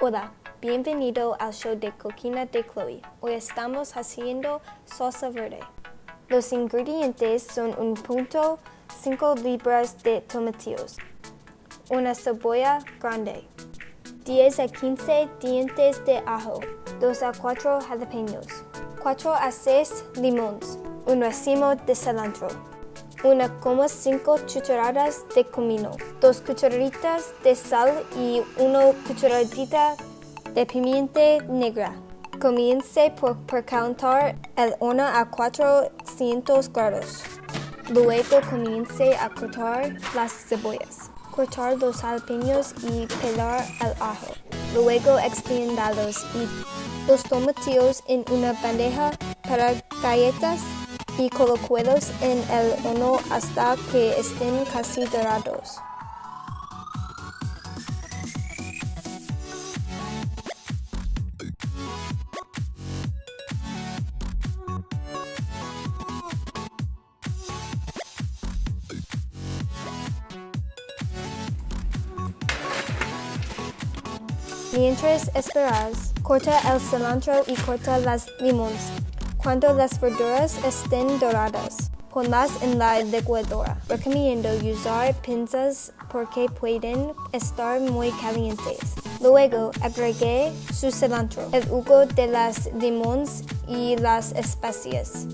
Hola, bienvenido al show de Cocina de Chloe. Hoy estamos haciendo salsa verde. Los ingredientes son 1.5 libras de tomatillos, una cebolla grande, 10 a 15 dientes de ajo, 2 a 4 jalapeños, 4 a 6 limones, un racimo de cilantro, 1,5 cucharadas de comino, 2 cucharaditas de sal y 1 cucharadita de pimienta negra. Comience por calentar el horno a 400 grados. Luego comience a cortar las cebollas, cortar los jalapeños y pelar el ajo. Luego extiéndalos y los tomatillos en una bandeja para galletas y colóquelos en el horno hasta que estén casi dorados. Mientras esperas, corta el cilantro y corta las limones. Cuando las verduras estén doradas, ponlas en la licuadora. Recomiendo usar pinzas porque pueden estar muy calientes. Luego agregue su cilantro, el jugo de las limones y las especias.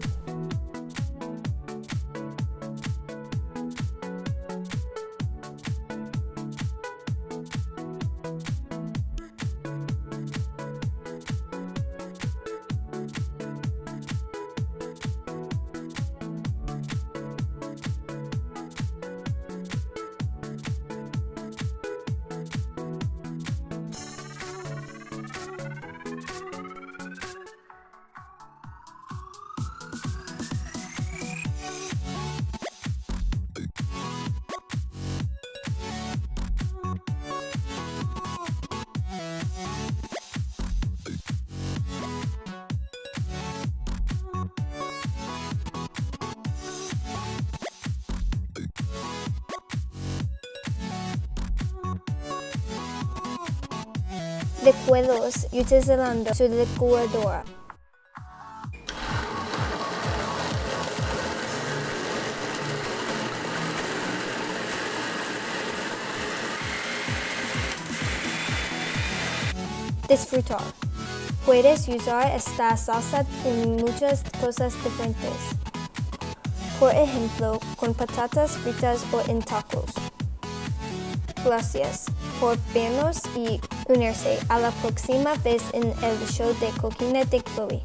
Licuados utilizando su licuadora. Disfrutar. Puedes usar esta salsa en muchas cosas diferentes. Por ejemplo, con patatas fritas o en tacos. Gracias por vernos y unirse a la próxima vez en el show de Cocina de Chloe.